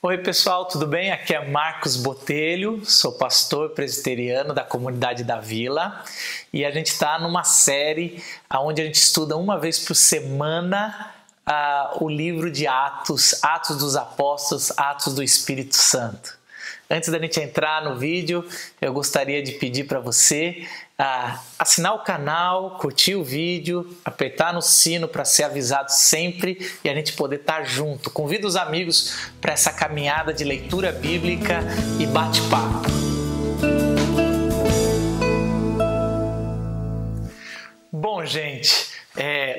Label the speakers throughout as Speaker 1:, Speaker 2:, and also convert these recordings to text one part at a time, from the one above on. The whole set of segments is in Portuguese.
Speaker 1: Oi pessoal, tudo bem? Aqui é Marcos Botelho, sou pastor presbiteriano da comunidade da Vila e a gente está numa série onde a gente estuda uma vez por semana o livro de Atos, Atos dos Apóstolos, Atos do Espírito Santo. Antes da gente entrar no vídeo, eu gostaria de pedir para você assinar o canal, curtir o vídeo, apertar no sino para ser avisado sempre e a gente poder estar junto. Convido os amigos para essa caminhada de leitura bíblica e bate-papo. Bom, gente,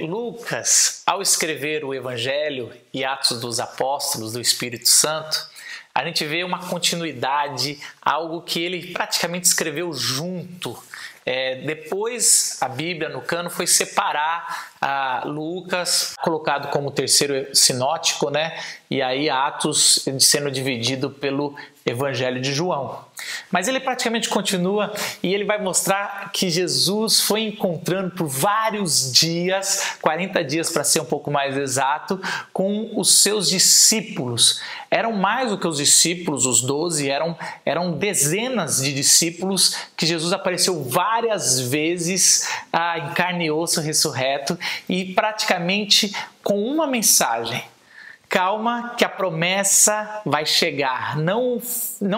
Speaker 1: Lucas, ao escrever o Evangelho e Atos dos Apóstolos do Espírito Santo, a gente vê uma continuidade, algo que ele praticamente escreveu junto. Depois a Bíblia no cano foi separar Lucas, colocado como terceiro sinótico, né? E aí Atos sendo dividido pelo Evangelho de João. Mas ele praticamente continua e ele vai mostrar que Jesus foi encontrando por vários dias, 40 dias para ser um pouco mais exato, com os seus discípulos. Eram mais do que os discípulos, os 12, eram dezenas de discípulos que Jesus apareceu várias vezes em carne e osso ressurreto e praticamente com uma mensagem: calma que a promessa vai chegar, não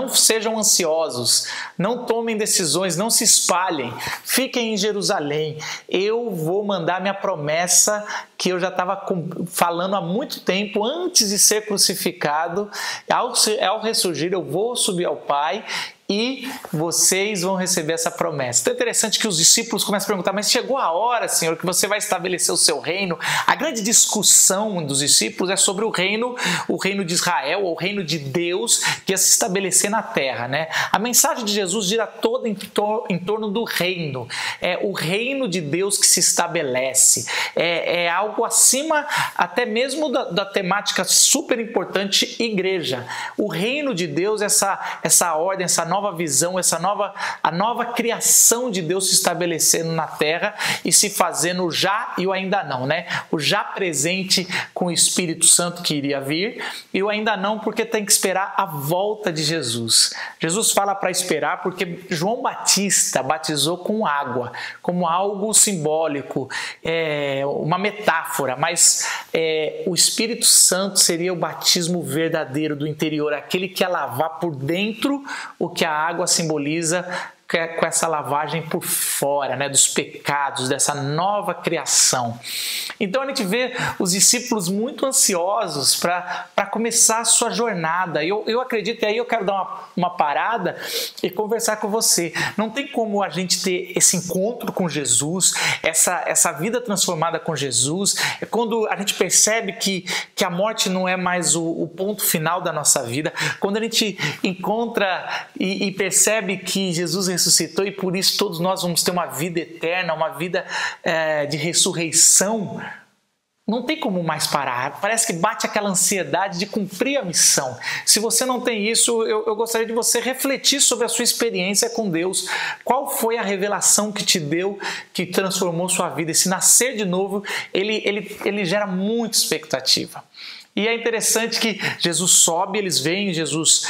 Speaker 1: sejam ansiosos, não tomem decisões, não se espalhem, fiquem em Jerusalém, eu vou mandar minha promessa que eu já estava falando há muito tempo, antes de ser crucificado, ao ressurgir eu vou subir ao Pai e vocês vão receber essa promessa. Então é interessante que os discípulos começam a perguntar: mas chegou a hora, Senhor, que você vai estabelecer o seu reino? A grande discussão dos discípulos é sobre o reino de Israel, ou o reino de Deus que ia se estabelecer na terra, né? A mensagem de Jesus gira toda em torno do reino. É o reino de Deus que se estabelece. É algo acima até mesmo da temática super importante igreja. O reino de Deus, essa ordem, essa nova visão, a nova criação de Deus se estabelecendo na terra e se fazendo o já e o ainda não, né? O já presente com o Espírito Santo que iria vir e o ainda não porque tem que esperar a volta de Jesus. Jesus fala para esperar porque João Batista batizou com água, como algo simbólico, uma metáfora, mas o Espírito Santo seria o batismo verdadeiro do interior, aquele que ia lavar por dentro o que a água simboliza com essa lavagem por fora, né, dos pecados, dessa nova criação. Então a gente vê os discípulos muito ansiosos para começar a sua jornada. Eu acredito, e aí eu quero dar uma parada e conversar com você. Não tem como a gente ter esse encontro com Jesus, essa vida transformada com Jesus, quando a gente percebe que a morte não é mais o ponto final da nossa vida, quando a gente encontra e percebe que Jesus ressuscitou e por isso todos nós vamos ter uma vida eterna, uma vida de ressurreição. Não tem como mais parar, parece que bate aquela ansiedade de cumprir a missão. Se você não tem isso, eu gostaria de você refletir sobre a sua experiência com Deus. Qual foi a revelação que te deu, que transformou sua vida? Esse nascer de novo, ele gera muita expectativa. E é interessante que Jesus sobe, eles veem Jesus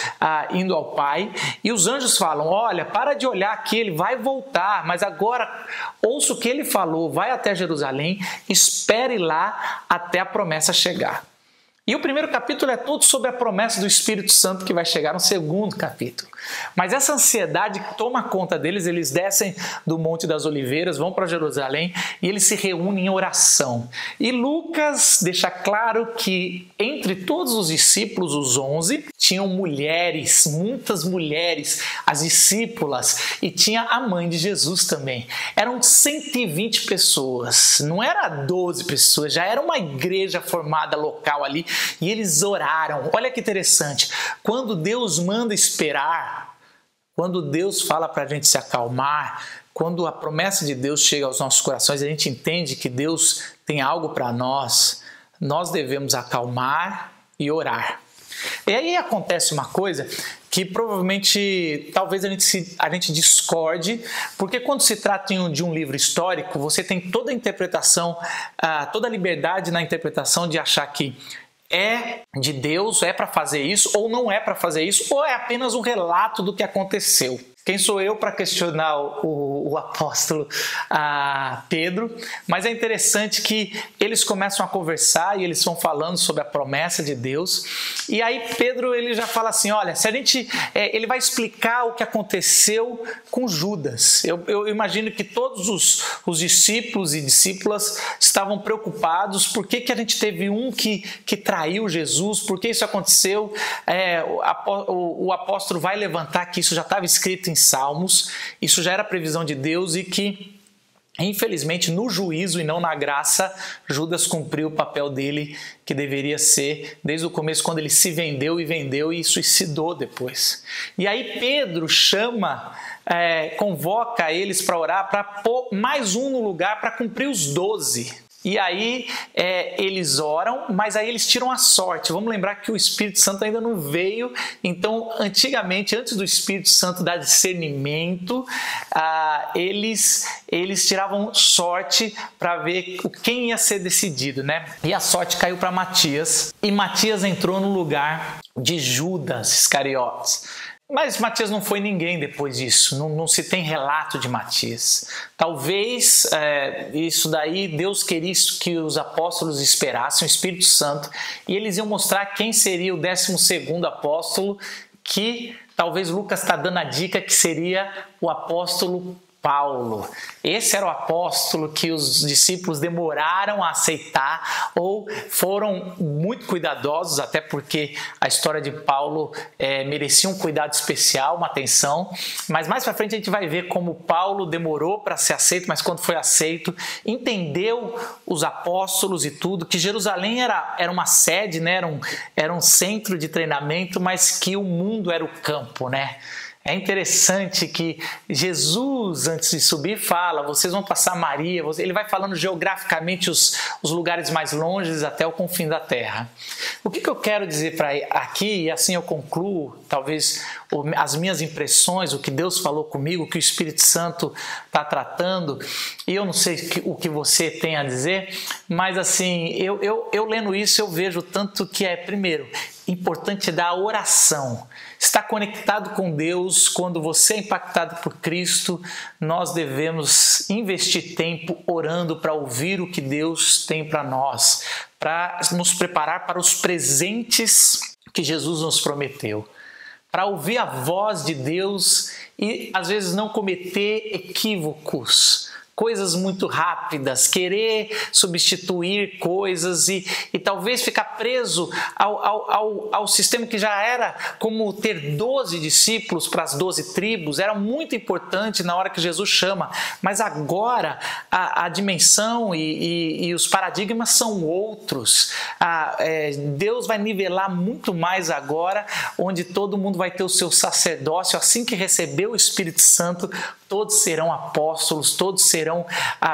Speaker 1: indo ao Pai e os anjos falam: olha, para de olhar aqui, ele vai voltar, mas agora ouça o que ele falou, vai até Jerusalém, espere lá até a promessa chegar. E o primeiro capítulo é todo sobre a promessa do Espírito Santo que vai chegar no segundo capítulo. Mas essa ansiedade toma conta deles, eles descem do Monte das Oliveiras, vão para Jerusalém e eles se reúnem em oração. E Lucas deixa claro que entre todos os discípulos, os 11, tinham mulheres, muitas mulheres, as discípulas, e tinha a mãe de Jesus também. Eram 120 pessoas, não era 12 pessoas, já era uma igreja formada local ali. E eles oraram. Olha que interessante. Quando Deus manda esperar, quando Deus fala para a gente se acalmar, quando a promessa de Deus chega aos nossos corações, a gente entende que Deus tem algo para nós, nós devemos acalmar e orar. E aí acontece uma coisa que provavelmente talvez a gente discorde, porque quando se trata de um livro histórico, você tem toda a interpretação, toda a liberdade na interpretação de achar que é de Deus, é para fazer isso, ou não é para fazer isso, ou é apenas um relato do que aconteceu. Quem sou eu para questionar o apóstolo Pedro? Mas é interessante que eles começam a conversar e eles vão falando sobre a promessa de Deus. E aí Pedro ele já fala assim, olha, se a gente, ele vai explicar o que aconteceu com Judas. Eu imagino que todos os discípulos e discípulas estavam preocupados. Por que a gente teve um que traiu Jesus? Por que isso aconteceu? O apóstolo vai levantar que isso já estava escrito em Salmos, isso já era previsão de Deus e que, infelizmente, no juízo e não na graça, Judas cumpriu o papel dele que deveria ser desde o começo, quando ele se vendeu e suicidou depois. E aí Pedro convoca eles para orar, para pôr mais um no lugar para cumprir os 12. E aí eles oram, mas aí eles tiram a sorte. Vamos lembrar que o Espírito Santo ainda não veio. Então, antigamente, antes do Espírito Santo dar discernimento, eles tiravam sorte para ver quem ia ser decidido, né? E a sorte caiu para Matias. E Matias entrou no lugar de Judas Iscariotes. Mas Matias não foi ninguém depois disso, não se tem relato de Matias. Talvez isso daí Deus queria que os apóstolos esperassem o Espírito Santo e eles iam mostrar quem seria o 12º apóstolo, que talvez Lucas está dando a dica que seria o apóstolo Paulo. Esse era o apóstolo que os discípulos demoraram a aceitar ou foram muito cuidadosos, até porque a história de Paulo merecia um cuidado especial, uma atenção, mas mais para frente a gente vai ver como Paulo demorou para ser aceito, mas quando foi aceito, entendeu os apóstolos e tudo, que Jerusalém era uma sede, né? Era um centro de treinamento, mas que o mundo era o campo, né? É interessante que Jesus, antes de subir, fala, vocês vão passar Maria, ele vai falando geograficamente os lugares mais longes até o confim da terra. O que eu quero dizer aqui, e assim eu concluo, talvez as minhas impressões, o que Deus falou comigo, o que o Espírito Santo está tratando, e eu não sei o que você tem a dizer, mas assim, eu lendo isso eu vejo tanto que primeiro, importante da oração. Estar conectado com Deus, quando você é impactado por Cristo, nós devemos investir tempo orando para ouvir o que Deus tem para nós, para nos preparar para os presentes que Jesus nos prometeu, para ouvir a voz de Deus e às vezes não cometer equívocos, coisas muito rápidas, querer substituir coisas e talvez ficar preso ao sistema que já era como ter 12 discípulos para as 12 tribos, era muito importante na hora que Jesus chama, mas agora a dimensão e os paradigmas são outros. Deus vai nivelar muito mais agora, onde todo mundo vai ter o seu sacerdócio, assim que receber o Espírito Santo, todos serão apóstolos, todos serão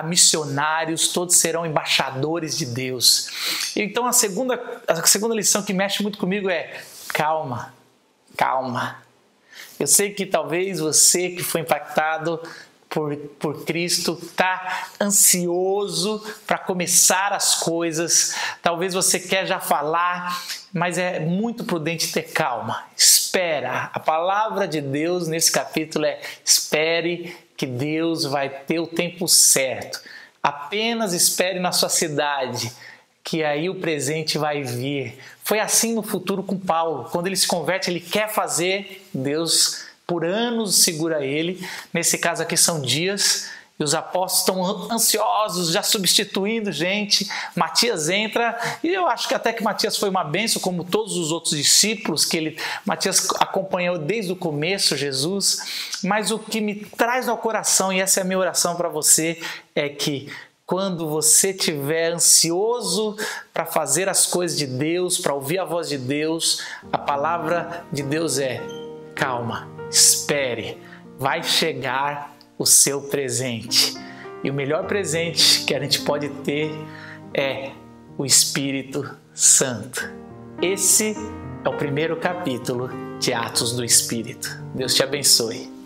Speaker 1: missionários, todos serão embaixadores de Deus. Então a segunda lição que mexe muito comigo é calma, calma. Eu sei que talvez você que foi impactado por Cristo está ansioso para começar as coisas, talvez você quer já falar, mas é muito prudente ter calma. Espera, a palavra de Deus nesse capítulo é: espere que Deus vai ter o tempo certo. Apenas espere na sua cidade, que aí o presente vai vir. Foi assim no futuro com Paulo. Quando ele se converte, ele quer fazer, Deus por anos segura ele. Nesse caso aqui são dias. E os apóstolos estão ansiosos, já substituindo gente. Matias entra, e eu acho que até que Matias foi uma bênção, como todos os outros discípulos, Matias acompanhou desde o começo Jesus. Mas o que me traz ao coração, e essa é a minha oração para você, é que quando você estiver ansioso para fazer as coisas de Deus, para ouvir a voz de Deus, a palavra de Deus é: calma, espere, vai chegar o seu presente. E o melhor presente que a gente pode ter é o Espírito Santo. Esse é o primeiro capítulo de Atos do Espírito. Deus te abençoe.